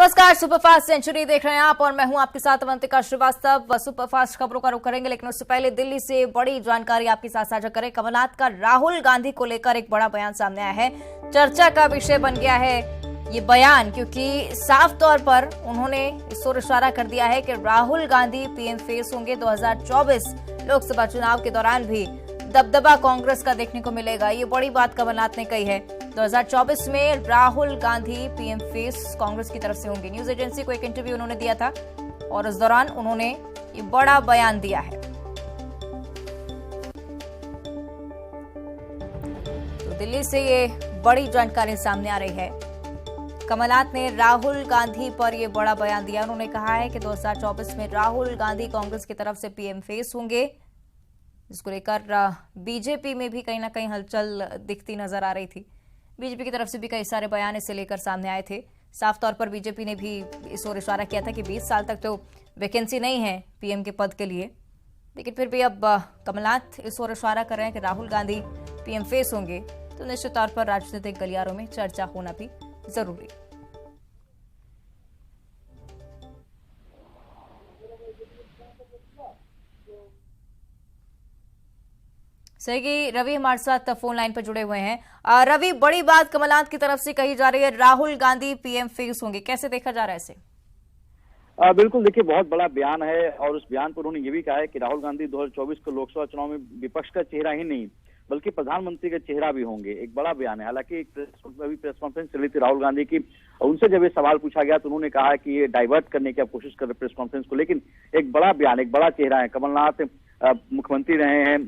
नमस्कार, superfast century देख रहे हैं आप और मैं हूं आपके साथ अवंतिका श्रीवास्तव। सुपरफास्ट खबरों का रुख करेंगे, लेकिन उससे पहले दिल्ली से बड़ी जानकारी आपके साथ साझा करें। कमलनाथ का राहुल गांधी को लेकर एक बड़ा बयान सामने आया है, चर्चा का विषय बन गया है ये बयान, क्योंकि साफ तौर पर उन्होंने इस ओर इशारा कर दिया है कि राहुल गांधी पीएम फेस होंगे। 2024 लोकसभा चुनाव के दौरान भी दबदबा कांग्रेस का देखने को मिलेगा। ये बड़ी बात कमलनाथ ने कही है। 2024 में राहुल गांधी पीएम फेस कांग्रेस की तरफ से होंगे। न्यूज एजेंसी को एक इंटरव्यू उन्होंने दिया था और इस दौरान उन्होंने ये बड़ा बयान दिया है। तो दिल्ली से ये बड़ी जानकारी सामने आ रही है। कमलनाथ ने राहुल गांधी पर यह बड़ा बयान दिया। उन्होंने कहा है कि 2024 में राहुल गांधी कांग्रेस की तरफ से पीएम फेस होंगे, जिसको लेकर बीजेपी में भी कहीं ना कहीं हलचल दिखती नजर आ रही थी। बीजेपी की तरफ से भी कई सारे बयान इसे लेकर सामने आए थे। साफ तौर पर बीजेपी ने भी इस ओर इशारा किया था कि 20 साल तक तो वैकेंसी नहीं है पीएम के पद के लिए, लेकिन फिर भी अब कमलनाथ इस ओर इशारा कर रहे हैं कि राहुल गांधी पीएम फेस होंगे, तो निश्चित तौर पर राजनीतिक गलियारों में चर्चा होना भी जरूरी। सही, रवि हमारे साथ फोन लाइन पर जुड़े हुए हैं। रवि, बड़ी बात कमलनाथ की तरफ से कही जा रही है, राहुल गांधी पीएम फेस होंगे, कैसे देखा जा रहा है इसे? बिल्कुल, देखिए बहुत बड़ा बयान है और उस बयान पर उन्होंने ये भी कहा है कि राहुल गांधी 2024 के लोकसभा चुनाव में विपक्ष का चेहरा ही नहीं बल्कि प्रधानमंत्री का चेहरा भी होंगे। एक बड़ा बयान है। हालांकि एक प्रेस कॉन्फ्रेंस चली थी राहुल गांधी की, उनसे जब ये सवाल पूछा गया तो उन्होंने कहा कि ये डाइवर्ट करने की आप कोशिश कर रहे प्रेस कॉन्फ्रेंस को, लेकिन एक बड़ा बयान, एक बड़ा चेहरा है। कमलनाथ मुख्यमंत्री रहे हैं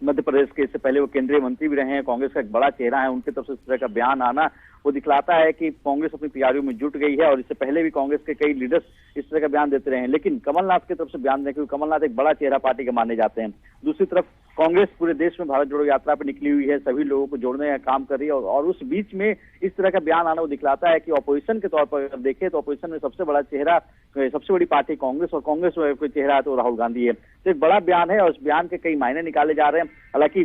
मध्य प्रदेश के, इससे पहले वो केंद्रीय मंत्री भी रहे हैं, कांग्रेस का एक बड़ा चेहरा है। उनकी तरफ से इस तरह का बयान आना वो दिखलाता है कि कांग्रेस अपनी तैयारियों में जुट गई है और इससे पहले भी कांग्रेस के कई लीडर्स इस तरह का बयान देते रहे हैं, लेकिन कमलनाथ की तरफ से बयान दें, क्योंकि कमलनाथ एक बड़ा चेहरा पार्टी के माने जाते हैं। दूसरी तरफ कांग्रेस पूरे देश में भारत जोड़ो यात्रा पर निकली हुई है, सभी लोगों को जोड़ने का काम कर रही है और उस बीच में इस तरह का बयान आना वो दिखलाता है कि ऑपोजिशन के तौर पर अगर देखें तो ऑपोजिशन में सबसे बड़ा चेहरा, सबसे बड़ी पार्टी कांग्रेस, और कांग्रेस में कोई चेहरा है तो राहुल गांधी है। तो एक बड़ा बयान है और उस बयान के कई मायने निकाले जा रहे हैं। हालांकि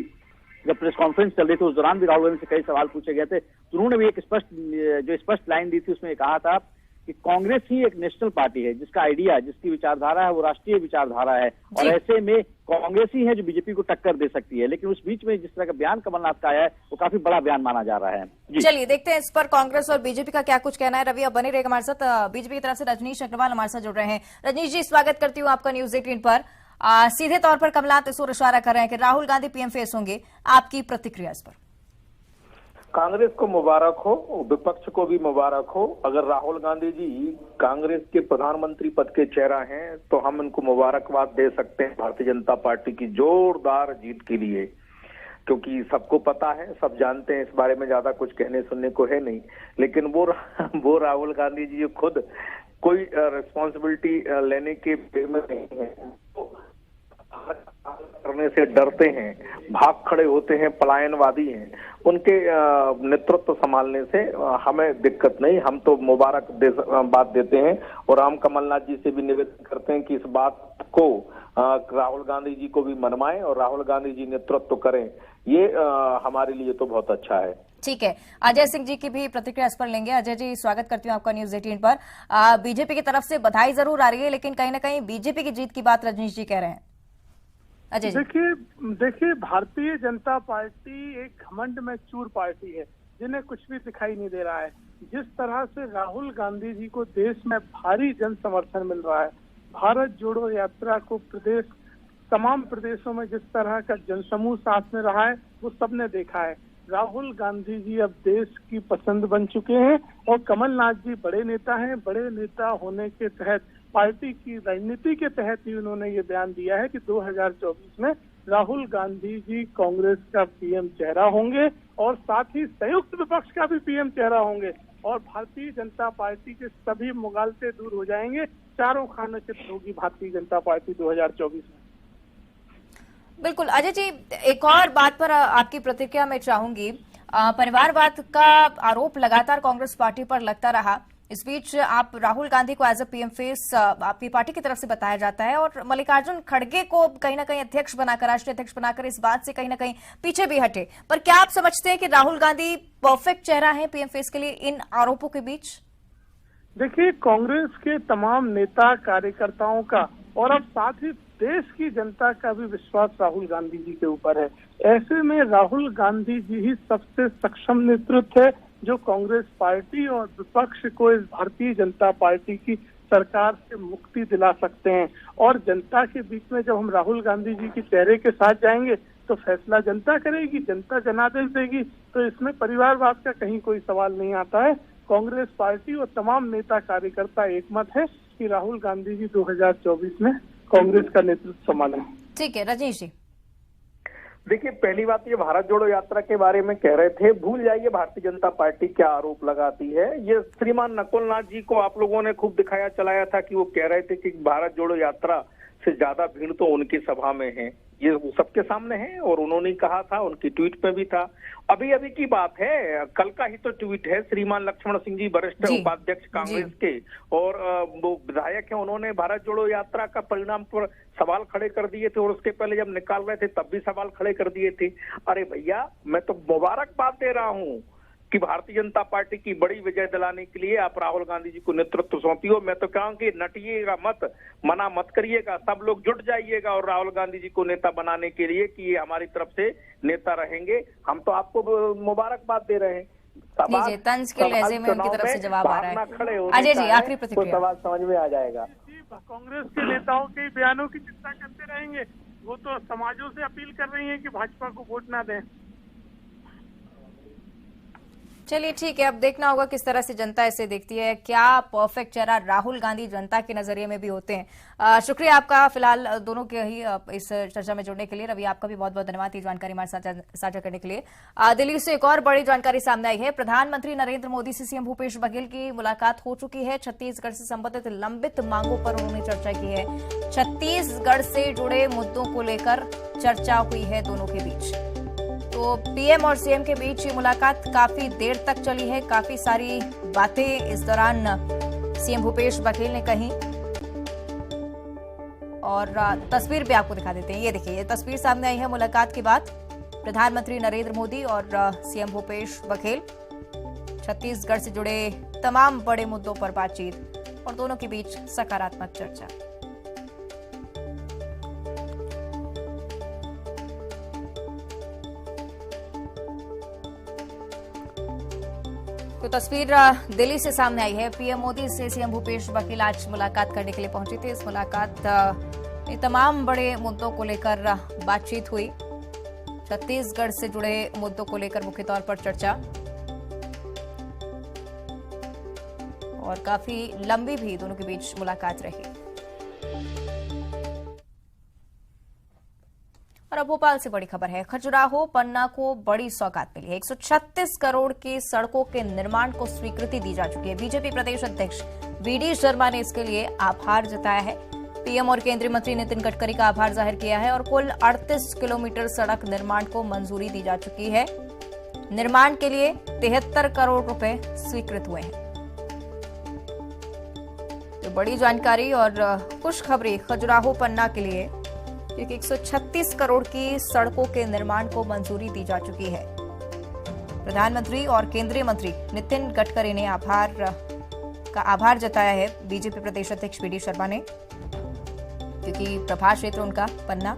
जब प्रेस कॉन्फ्रेंस चल रही थी उस दौरान भी राहुल गांधी से कई सवाल पूछे गए थे, तो उन्होंने भी एक स्पष्ट लाइन दी थी। उसमें कहा था कि कांग्रेस ही एक नेशनल पार्टी है, जिसका आइडिया, जिसकी विचारधारा है वो राष्ट्रीय विचारधारा है और ऐसे में कांग्रेस ही है जो बीजेपी को टक्कर दे सकती है। लेकिन उस बीच में जिस तरह का बयान कमलनाथ का आया है वो काफी बड़ा बयान माना जा रहा है। चलिए देखते हैं इस पर कांग्रेस और बीजेपी का क्या कुछ कहना है। रवि, अब बने रहेगा हमारे साथ। बीजेपी की तरफ से रजनीश अग्रवाल हमारे साथ जुड़ रहे हैं। रजनीश जी, स्वागत करती हूँ आपका न्यूज 18 पर। सीधे तौर पर कमलनाथ इस ओर इशारा कर रहे हैं कि राहुल गांधी पीएम फेस होंगे, आपकी प्रतिक्रिया इस पर? कांग्रेस को मुबारक हो, विपक्ष को भी मुबारक हो। अगर राहुल गांधी जी कांग्रेस के प्रधानमंत्री पद के चेहरा हैं तो हम इनको मुबारकबाद दे सकते हैं भारतीय जनता पार्टी की जोरदार जीत के लिए, क्योंकि सबको पता है, सब जानते हैं, इस बारे में ज्यादा कुछ कहने सुनने को है नहीं। लेकिन वो राहुल गांधी जी खुद कोई रिस्पॉन्सिबिलिटी लेने के में नहीं है, करने से डरते हैं, भाग खड़े होते हैं, पलायनवादी हैं। उनके नेतृत्व संभालने से हमें दिक्कत नहीं, हम तो मुबारकबाद देते हैं और हम कमलनाथ जी से भी निवेदन करते हैं कि इस बात को राहुल गांधी जी को भी मनवाएं और राहुल गांधी जी नेतृत्व करें। ये हमारे लिए तो बहुत अच्छा है। ठीक है, अजय सिंह जी की भी प्रतिक्रिया इस पर लेंगे। अजय जी, स्वागत करती हूँ आपका न्यूज 18 पर। बीजेपी की तरफ से बधाई जरूर आ रही है, लेकिन कहीं ना कहीं बीजेपी की जीत की बात रजनीश जी कह रहे हैं। अजय जी, देखिए भारतीय जनता पार्टी एक घमंड में चूर पार्टी है, जिन्हें कुछ भी दिखाई नहीं दे रहा है। जिस तरह से राहुल गांधी जी को देश में भारी जन समर्थन मिल रहा है, भारत जोड़ो यात्रा को तमाम प्रदेशों में जिस तरह का जनसमूह साथ में रहा है वो सबने देखा है। राहुल गांधी जी अब देश की पसंद बन चुके हैं और कमलनाथ जी बड़े नेता हैं। बड़े नेता होने के तहत, पार्टी की रणनीति के तहत ही उन्होंने ये बयान दिया है कि 2024 में राहुल गांधी जी कांग्रेस का पीएम चेहरा होंगे और साथ ही संयुक्त विपक्ष का भी पीएम चेहरा होंगे और भारतीय जनता पार्टी के सभी मुगालते दूर हो जाएंगे। चारों खाने चित होगी भारतीय जनता पार्टी 2024 में। बिल्कुल। अजय जी, एक और बात पर आपकी प्रतिक्रिया मैं चाहूंगी। परिवारवाद का आरोप लगातार कांग्रेस पार्टी पर लगता रहा। इस बीच आप राहुल गांधी को एज अ पीएम फेस आपकी पार्टी की तरफ से बताया जाता है और मल्लिकार्जुन खड़गे को कहीं ना कहीं अध्यक्ष बनाकर, राष्ट्रीय अध्यक्ष बनाकर इस बात से कहीं ना कहीं पीछे भी हटे। पर क्या आप समझते हैं कि राहुल गांधी परफेक्ट चेहरा है पीएम फेस के लिए इन आरोपों के बीच? देखिए, कांग्रेस के तमाम नेता कार्यकर्ताओं का और अब साथ ही देश की जनता का भी विश्वास राहुल गांधी जी के ऊपर है। ऐसे में राहुल गांधी जी ही सबसे सक्षम नेतृत्व है जो कांग्रेस पार्टी और विपक्ष को इस भारतीय जनता पार्टी की सरकार से मुक्ति दिला सकते हैं। और जनता के बीच में जब हम राहुल गांधी जी के चेहरे के साथ जाएंगे तो फैसला जनता करेगी, जनता जनादेश देगी, तो इसमें परिवारवाद का कहीं कोई सवाल नहीं आता है। कांग्रेस पार्टी और तमाम नेता कार्यकर्ता एकमत है कि राहुल गांधी जी 2024 में कांग्रेस का नेतृत्व संभालें। ठीक है, रजनीश जी। देखिए, पहली बात ये भारत जोड़ो यात्रा के बारे में कह रहे थे, भूल जाइए भारतीय जनता पार्टी क्या आरोप लगाती है। ये श्रीमान नकुल नाथ जी को आप लोगों ने खूब दिखाया चलाया था कि वो कह रहे थे कि भारत जोड़ो यात्रा से ज्यादा भीड़ तो उनकी सभा में है। ये सबके सामने है और उन्होंने कहा था, उनकी ट्वीट में भी था। अभी अभी की बात है, कल का ही तो ट्वीट है। श्रीमान लक्ष्मण सिंह जी वरिष्ठ उपाध्यक्ष कांग्रेस के और वो विधायक हैं, उन्होंने भारत जोड़ो यात्रा का परिणाम पर सवाल खड़े कर दिए थे और उसके पहले जब निकाल रहे थे तब भी सवाल खड़े कर दिए थे। अरे भैया, मैं तो मुबारकबाद दे रहा हूँ कि भारतीय जनता पार्टी की बड़ी विजय दिलाने के लिए आप राहुल गांधी जी को नेतृत्व सौंपियो। मैं तो कहूँ कि नटिएगा मत, मना मत करिएगा, सब लोग जुट जाइएगा और राहुल गांधी जी को नेता बनाने के लिए कि ये हमारी तरफ से नेता रहेंगे। हम तो आपको मुबारकबाद दे रहे हैं। जी, तंज के लहजे में उनकी तरफ से जवाब आ रहा है। अजय जी, आखिरी प्रतिक्रिया। सवाल समझ में आ जाएगा। कांग्रेस के नेताओं के बयानों की चिंता करते रहेंगे, वो तो समाजों से अपील कर रही है कि भाजपा को वोट ना दें। चलिए ठीक है, अब देखना होगा किस तरह से जनता इसे देखती है। क्या परफेक्ट चेहरा राहुल गांधी जनता के नजरिए में भी होते हैं। शुक्रिया आपका फिलहाल दोनों के ही इस चर्चा में जुड़ने के लिए। रवि, आपका भी बहुत बहुत धन्यवाद ये जानकारी हमारे साथ साझा करने के लिए। दिल्ली से एक और बड़ी जानकारी सामने आई है। प्रधानमंत्री नरेंद्र मोदी से सीएम भूपेश बघेल की मुलाकात हो चुकी है। छत्तीसगढ़ से संबंधित लंबित मांगों पर उन्होंने चर्चा की है। छत्तीसगढ़ से जुड़े मुद्दों को लेकर चर्चा हुई है दोनों के बीच। तो पीएम और सीएम के बीच ये मुलाकात काफी देर तक चली है। काफी सारी बातें इस दौरान सीएम भूपेश बघेल ने कही और तस्वीर भी आपको दिखा देते हैं। ये देखिए, ये तस्वीर सामने आई है मुलाकात के बाद। प्रधानमंत्री नरेंद्र मोदी और सीएम भूपेश बघेल, छत्तीसगढ़ से जुड़े तमाम बड़े मुद्दों पर बातचीत और दोनों के बीच सकारात्मक चर्चा। तो तस्वीर दिल्ली से सामने आई है। पीएम मोदी से सीएम भूपेश बघेल आज मुलाकात करने के लिए पहुंचे थे। इस मुलाकात में तमाम बड़े मुद्दों को लेकर बातचीत हुई। छत्तीसगढ़ से जुड़े मुद्दों को लेकर मुख्य तौर पर चर्चा और काफी लंबी भी दोनों के बीच मुलाकात रही। और अब भोपाल से बड़ी खबर है। खजुराहो पन्ना को बड़ी सौगात मिली है। 136 करोड़ की सड़कों के निर्माण को स्वीकृति दी जा चुकी है। बीजेपी प्रदेश अध्यक्ष वीडी शर्मा ने इसके लिए आभार जताया है। पीएम और केंद्रीय मंत्री नितिन गडकरी का आभार जाहिर किया है और कुल 38 किलोमीटर सड़क निर्माण को मंजूरी दी जा चुकी है। निर्माण के लिए 73 करोड़ रुपए स्वीकृत हुए हैं। तो बड़ी जानकारी और खुशखबरी खजुराहो पन्ना के लिए, क्योंकि 136 करोड़ की सड़कों के निर्माण को मंजूरी दी जा चुकी है। प्रधानमंत्री और केंद्रीय मंत्री नितिन गडकरी ने आभार जताया है बीजेपी प्रदेश अध्यक्ष वीडी शर्मा ने, क्योंकि प्रभार क्षेत्र उनका पन्ना।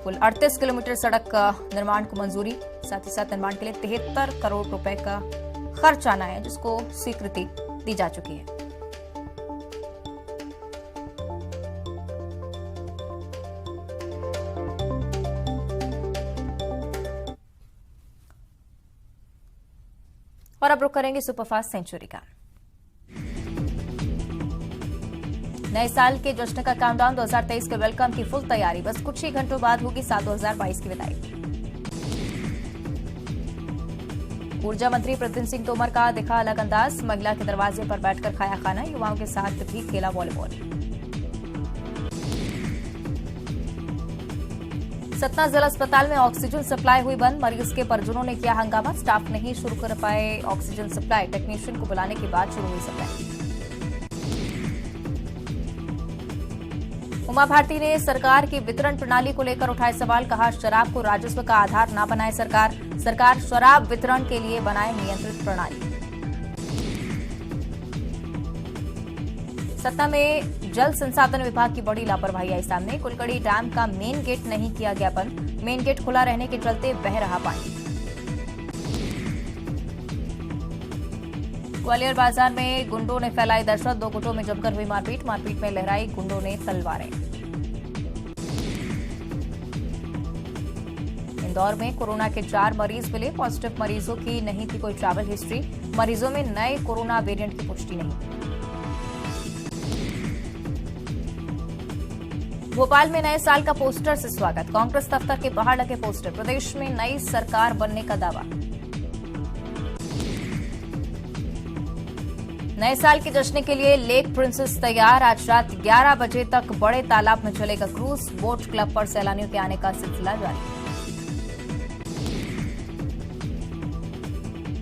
कुल 38 किलोमीटर सड़क निर्माण को मंजूरी, साथ ही साथ निर्माण के लिए 73 करोड़ रुपए का खर्च आना है, जिसको स्वीकृति दी जा चुकी है। और अब रुक करेंगे सुपरफास्ट सेंचुरी का। नए साल के जश्न का काउंटडाउन 2023 के वेलकम की फुल तैयारी। बस कुछ ही घंटों बाद होगी साल 2022 की विदाई। ऊर्जा मंत्री प्रद्युम्न सिंह तोमर का दिखा अलग अंदाज। महिला के दरवाजे पर बैठकर खाया खाना, युवाओं के साथ भी खेला वॉलीबॉल। सतना जिला अस्पताल में ऑक्सीजन सप्लाई हुई बंद। मरीज के परिजनों ने किया हंगामा। स्टाफ नहीं शुरू कर पाए ऑक्सीजन सप्लाई। टेक्नीशियन को बुलाने के बाद शुरू हुई सप्लाई। उमा भारती ने सरकार की वितरण प्रणाली को लेकर उठाए सवाल। कहा, शराब को राजस्व का आधार न बनाए सरकार शराब वितरण के लिए बनाए नियंत्रित प्रणाली। सतना में जल संसाधन विभाग की बड़ी लापरवाही आई सामने। कुलकड़ी डैम का मेन गेट नहीं किया गया बंद। मेन गेट खुला रहने के चलते बह रहा पानी। ग्वालियर बाजार में गुंडों ने फैलाई दहशत। 2 गुटों में जमकर हुई मारपीट। मारपीट में लहराई गुंडों ने तलवारें। इंदौर में कोरोना के 4 मरीज मिले। पॉजिटिव मरीजों की नहीं थी कोई ट्रैवल हिस्ट्री। मरीजों में नए कोरोना वेरिएंट की पुष्टि नहीं। भोपाल में नए साल का पोस्टर से स्वागत। कांग्रेस दफ्तर के बाहर लगे पोस्टर। प्रदेश में नई सरकार बनने का दावा। नए साल के जश्न के लिए लेक प्रिंसेस तैयार। आज रात 11 बजे तक बड़े तालाब में चलेगा क्रूज। बोट क्लब पर सैलानियों के आने का सिलसिला जारी।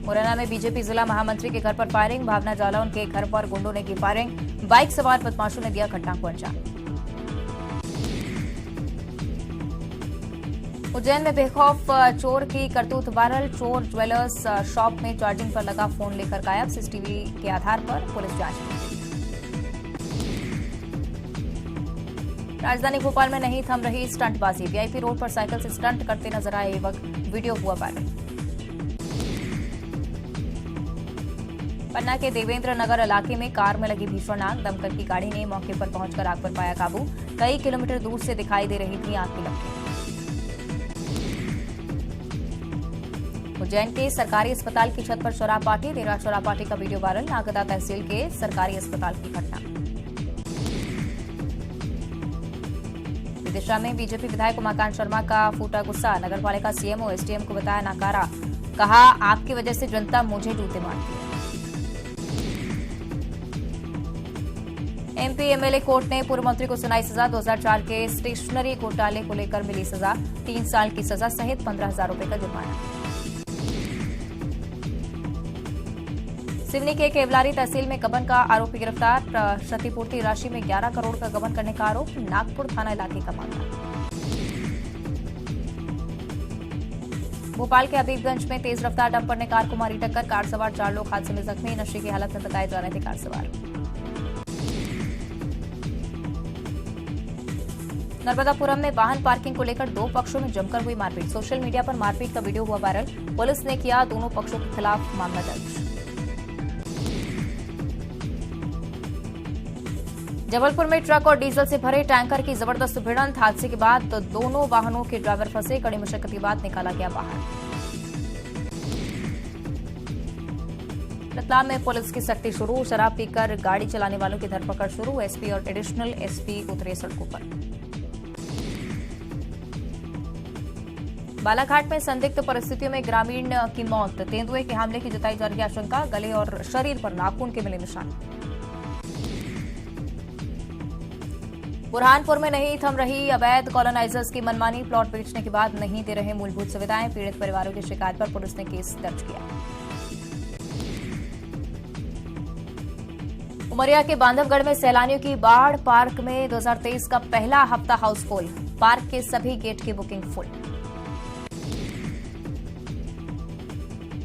मुरैना में बीजेपी जिला महामंत्री के घर पर फायरिंग। भावना जालौन के घर पर गुंडों ने की फायरिंग। बाइक सवार बदमाशों ने दिया घटना को अंजाम। उज्जैन में बेखौफ चोर की करतूत वायरल। चोर ज्वेलर्स शॉप में चार्जिंग पर लगा फोन लेकर गायब। सीसीटीवी के आधार पर पुलिस जांच में। राजधानी भोपाल में नहीं थम रही स्टंटबाजी। वीआईपी रोड पर साइकिल से स्टंट करते नजर आए युवक। वीडियो हुआ वायरल। पन्ना के देवेंद्र नगर इलाके में कार में लगी भीषण आग। दमकल की गाड़ी ने मौके पर पहुंचकर आग पर पाया काबू। कई किलोमीटर दूर से दिखाई दे रही थी आग की लपटें। उज्जैन के सरकारी अस्पताल की छत पर शराब पार्टी। देर शराब पार्टी का वीडियो वायरल। नागदा तहसील के सरकारी अस्पताल की घटना। विदिशा में बीजेपी विधायक उमाकांत शर्मा का फूटा गुस्सा। नगरपालिका सीएमओ एसडीएम को बताया नाकारा। कहा आपकी वजह से जनता मुझे जूते मारती है। एमपी एमएलए कोर्ट ने पूर्व मंत्री को सुनाई सजा। 2004 के स्टेशनरी घोटाले को लेकर मिली सजा। 3 साल की सजा सहित 15,000 रुपए का जुर्माना। सिवनी के केवलारी तहसील में गबन का आरोपी गिरफ्तार। क्षतिपूर्ति राशि में 11 करोड़ का गबन करने का आरोप। नागपुर थाना इलाके का मामला। भोपाल के हबीबगंज में तेज रफ्तार डंपर ने कार को मारी टक्कर। कार सवार 4 लोग हादसे में जख्मी। नशे की हालत में बताए जा रहे थे कार सवार। नर्मदापुरम में वाहन पार्किंग को लेकर 2 पक्षों में जमकर हुई मारपीट। सोशल मीडिया पर मारपीट का वीडियो हुआ वायरल। पुलिस ने किया दोनों पक्षों के खिलाफ मामला दर्ज। जबलपुर में ट्रक और डीजल से भरे टैंकर की जबरदस्त भिड़ंत। हादसे के बाद दोनों वाहनों के ड्राइवर फंसे। कड़ी मशक्कत के बाद निकाला गया बाहर। रतलाम में पुलिस की सख्ती शुरू। शराब पीकर गाड़ी चलाने वालों की धरपकड़ शुरू। एसपी और एडिशनल एसपी उतरे सड़कों पर। बालाघाट में संदिग्ध परिस्थितियों में ग्रामीण की मौत। तेंदुए के हमले की जताई जा रही आशंका। गले और शरीर पर नाखून के मिले निशान। बुरहानपुर में नहीं थम रही अवैध कॉलोनाइजर्स की मनमानी। प्लॉट बेचने के बाद नहीं दे रहे मूलभूत सुविधाएं। पीड़ित परिवारों की शिकायत पर पुलिस ने केस दर्ज किया। उमरिया के बांधवगढ़ में सैलानियों की बाढ़। पार्क में 2023 का पहला हफ्ता हाउसफुल। पार्क के सभी गेट की बुकिंग फुल।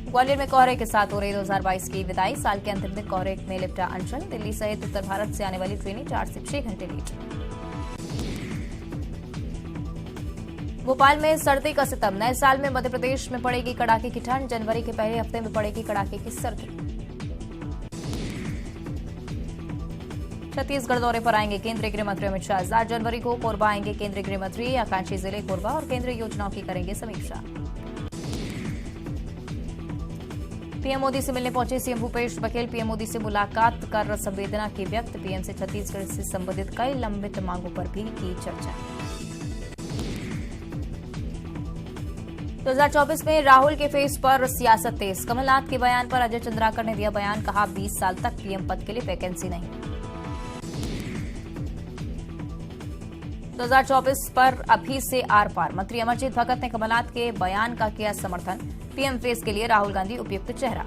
ग्वालियर में कोहरे के साथ हो रही 2022 की विदाई। साल के अंतिम दिन कोहरे में लिपटा अंचल। दिल्ली सहित उत्तर भारत से आने वाली ट्रेनें 4 से 6 घंटे लेट। भोपाल में सर्दी का सितम। नए साल में मध्य प्रदेश में पड़ेगी कड़ाके की ठंड। जनवरी के पहले हफ्ते में पड़ेगी कड़ाके की सर्दी। छत्तीसगढ़ दौरे पर आएंगे केंद्रीय गृह मंत्री अमित शाह। 7 जनवरी को कोरबा आएंगे केंद्रीय गृह मंत्री। आकांक्षी जिले कोरबा और केंद्रीय योजनाओं की करेंगे समीक्षा। पीएम मोदी से मिलने पहुंचे सीएम भूपेश बघेल। पीएम मोदी से मुलाकात कर संवेदना की व्यक्त। पीएम से छत्तीसगढ़ से संबंधित कई लंबित मांगों पर भी की चर्चा। 2024 में राहुल के फेस पर सियासत तेज। कमलनाथ के बयान पर अजय चंद्राकर ने दिया बयान। कहा 20 साल तक पीएम पद के लिए वैकेंसी नहीं। 2024 पर अभी से आर पार। मंत्री अमरजीत भगत ने कमलनाथ के बयान का किया समर्थन। पीएम फेस के लिए राहुल गांधी उपयुक्त चेहरा।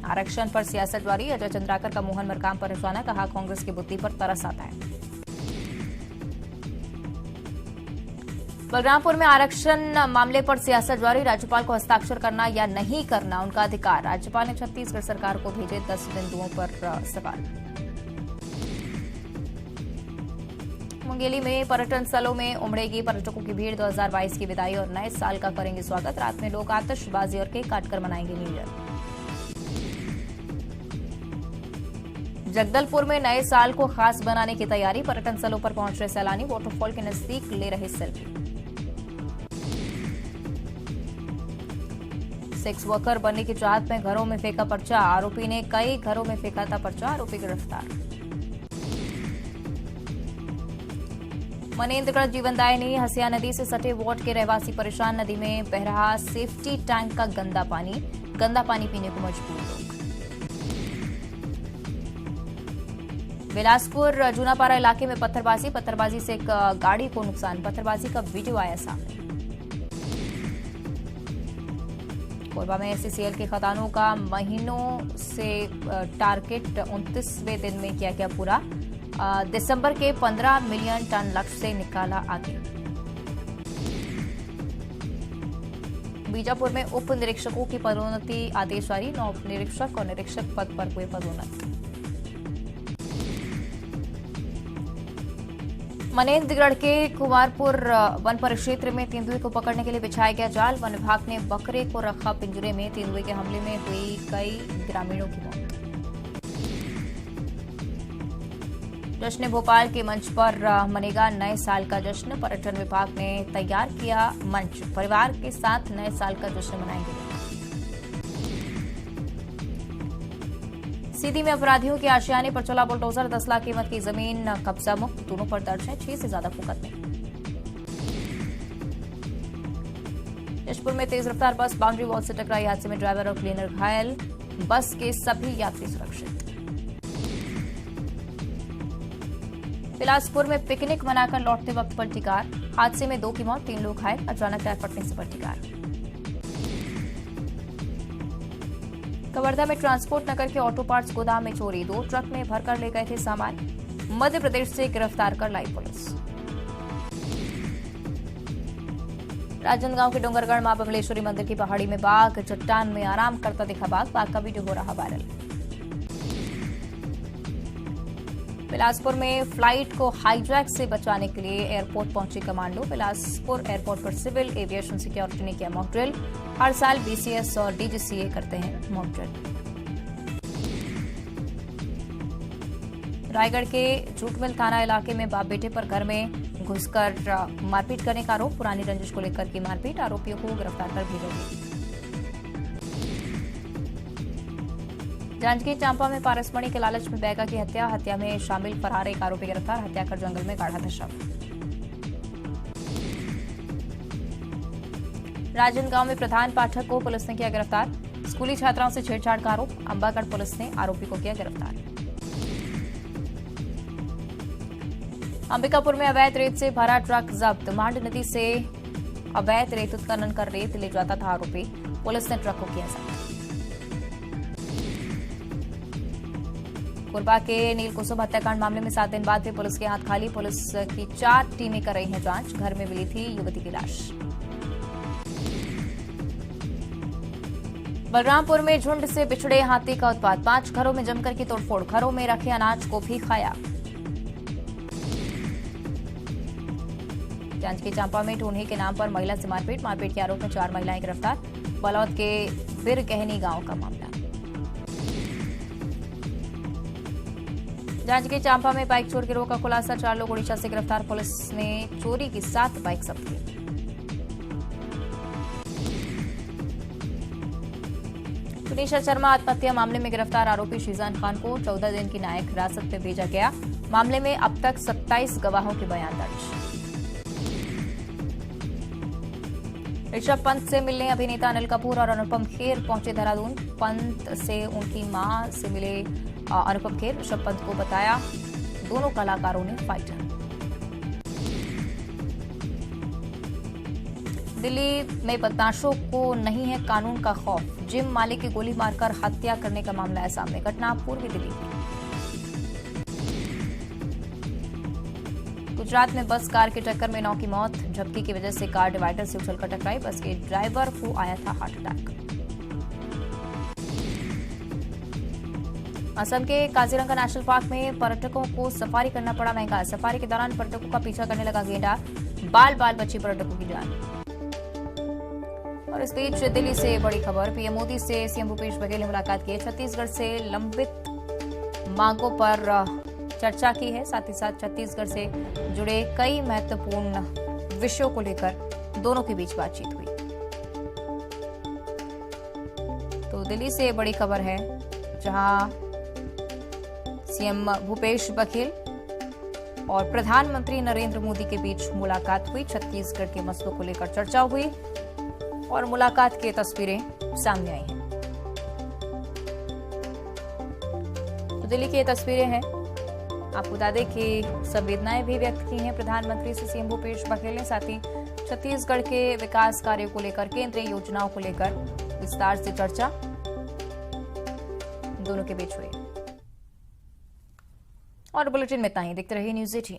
आरक्षण पर सियासत जारी। अजय चंद्राकर का मोहन मरकाम पर निशाना। कहा कांग्रेस की बुद्धि पर तरस आता है। बलरामपुर में आरक्षण मामले पर सियासत जारी, राज्यपाल को हस्ताक्षर करना या नहीं करना उनका अधिकार। राज्यपाल ने छत्तीसगढ़ सरकार को भेजे 10 बिंदुओं पर सवाल। मुंगेली में पर्यटन स्थलों में उमड़ेगी पर्यटकों की भीड़, 2022 की विदाई और नए साल का करेंगे स्वागत। रात में लोग आतिशबाजी और केक काटकर मनाएंगे न्यू ईयर। जगदलपुर में नए साल को खास बनाने की तैयारी, पर्यटन स्थलों पर पहुंच रहे सैलानी वाटरफॉल के नजदीक ले रहे सेल्फी। सेक्स वर्कर बनने की चाहत में घरों में फेंका पर्चा, आरोपी ने कई घरों में फेंका था पर्चा, आरोपी गिरफ्तार। मनेन्द्रगढ़ जीवनदायिनी, हसिया नदी से सटे वार्ड के रहवासी परेशान, नदी में बह रहा सेफ्टी टैंक का गंदा पानी पीने को मजबूर लोग। बिलासपुर जूनापारा इलाके में पत्थरबाजी से एक गाड़ी को नुकसान, पत्थरबाजी का वीडियो आया सामने। कोरबा में एससीसीएल के खदानों का महीनों से टारगेट 29वें दिन में किया गया पूरा, दिसंबर के 15 मिलियन टन लक्ष्य से निकाला आगे। बीजापुर में उप निरीक्षकों की पदोन्नति आदेश जारी, 9 उप निरीक्षक और निरीक्षक पद पर हुए पदोन्नत। मनेन्द्रगढ़ के कुमारपुर वन परिक्षेत्र में तेंदुए को पकड़ने के लिए बिछाया गया जाल, वन विभाग ने बकरे को रखा पिंजरे में, तेंदुए के हमले में हुई कई ग्रामीणों की मौत। जश्न भोपाल के मंच पर मनेगा नए साल का जश्न, पर्यटन विभाग ने तैयार किया मंच, परिवार के साथ नए साल का जश्न मनाएंगे। सीधी में अपराधियों के आशियाने पर चला बुलडोजर, 10 लाख कीमत की जमीन कब्जा मुक्त, दोनों पर दर्ज है 6 से ज्यादा मुकदमे। जशपुर में तेज रफ्तार बस बाउंड्री वॉल से टकराई, हादसे में ड्राइवर और क्लीनर घायल, बस के सभी यात्री सुरक्षित। बिलासपुर में पिकनिक मनाकर लौटते वक्त पलटी कार, हादसे में 2 की मौत, 3 लोग घायल, अचानक टायर फटने से पलटी कार। कवर्धा में ट्रांसपोर्ट नगर के ऑटो पार्ट्स गोदाम में चोरी, 2 ट्रक में भरकर ले गए थे सामान, मध्य प्रदेश से गिरफ्तार कर लाई पुलिस। राजनांदगांव के डोंगरगढ़ मां बमलेश्वरी मंदिर की पहाड़ी में बाघ, चट्टान में आराम करता दिखा बाघ का वीडियो हो रहा वायरल। बिलासपुर में फ्लाइट को हाईजैक से बचाने के लिए एयरपोर्ट पहुंची कमांडो, बिलासपुर एयरपोर्ट पर सिविल एविएशन सिक्योरिटी ने किया मॉक ड्रिल, हर साल बीसीएस और डीजीसीए करते हैं मॉक ड्रिल। रायगढ़ के झूठमिल थाना इलाके में बाप बेटे पर घर में घुसकर मारपीट करने का आरोप, पुरानी रंजिश को लेकर की मारपीट, आरोपियों को गिरफ्तार कर भेजा गया। जांजगीर चांपा में पारसमणि के लालच में बैगा की हत्या में शामिल फरार एक आरोपी गिरफ्तार, हत्या कर जंगल में गाड़ा था शव। राजनांदगांव में प्रधान पाठक को पुलिस ने किया गिरफ्तार, स्कूली छात्राओं से छेड़छाड़ का आरोप, अंबागढ़ पुलिस ने आरोपी को किया गिरफ्तार। अंबिकापुर में अवैध रेत से भरा ट्रक जब्त, मांड नदी से अवैध रेत उत्खनन कर रेत ले जाता था आरोपी, पुलिस ने ट्रक को किया जब्त। कोरबा के नीलकुसुम हत्याकांड मामले में 7 दिन बाद भी पुलिस के हाथ खाली, पुलिस की 4 टीमें कर रही हैं जांच, घर में मिली थी युवती की लाश। बलरामपुर में झुंड से बिछड़े हाथी का उत्पात, 5 घरों में जमकर की तोड़फोड़, घरों में रखे अनाज को भी खाया। जांजगीर चांपा में टून्ही के नाम पर महिला से मारपीट के आरोप में 4 महिलाएं गिरफ्तार, बलौद के बिरगहनी गांव का मामला। जांजगीर चांपा में बाइक चोर गिरोह का खुलासा, 4 लोग ओडिशा से गिरफ्तार, पुलिस ने चोरी की 7 बाइक जब्त की। सुनीशा शर्मा आत्महत्या मामले में गिरफ्तार आरोपी शीजान खान को 14 दिन की न्यायिक हिरासत में भेजा गया, मामले में अब तक 27 गवाहों के बयान दर्ज। ऋषभ पंत से मिलने अभिनेता अनिल कपूर और अनुपम खेर पहुंचे देहरादून, पंत से उनकी मां से मिले अनुपम खेर, ऋषभ पंत को बताया दोनों कलाकारों ने फाइटर। दिल्ली में बदमाशों को नहीं है कानून का खौफ, जिम मालिक की गोली मारकर हत्या करने का मामला है सामने, घटना पूर्वी दिल्ली की। गुजरात में बस कार की टक्कर में 9 की मौत। झपकी की वजह से कार डिवाइडर से उछलकर टकराई। बस के ड्राइवर को आया था हार्ट अटैक। असम के काजीरंगा नेशनल पार्क में पर्यटकों को सफारी करना पड़ा महंगा। सफारी के दौरान पर्यटकों का पीछा करने लगा गेंडा। बाल बाल बची पर्यटकों की जान। और इस बीच दिल्ली से बड़ी खबर। पीएम मोदी से सीएम भूपेश बघेल ने मुलाकात की। छत्तीसगढ़ से लंबित मांगों पर चर्चा की है। साथ ही साथ छत्तीसगढ़ से जुड़े कई महत्वपूर्ण विषयों को लेकर दोनों के बीच बातचीत हुई। तो दिल्ली से बड़ी खबर है, जहां सीएम भूपेश बघेल और प्रधानमंत्री नरेंद्र मोदी के बीच मुलाकात हुई। छत्तीसगढ़ के मसलों को लेकर चर्चा हुई और मुलाकात की तस्वीरें सामने आई हैं। तो दिल्ली की ये तस्वीरें हैं। आपको बता दें कि संवेदनाएं भी व्यक्त की हैं प्रधानमंत्री से सीएम भूपेश बघेल ने। साथ ही छत्तीसगढ़ के विकास कार्यों को लेकर, केंद्रीय योजनाओं को लेकर विस्तार से चर्चा दोनों के बीच हुई। और बुलेटिन में इतना ही। देखते रहिए न्यूज़ 18।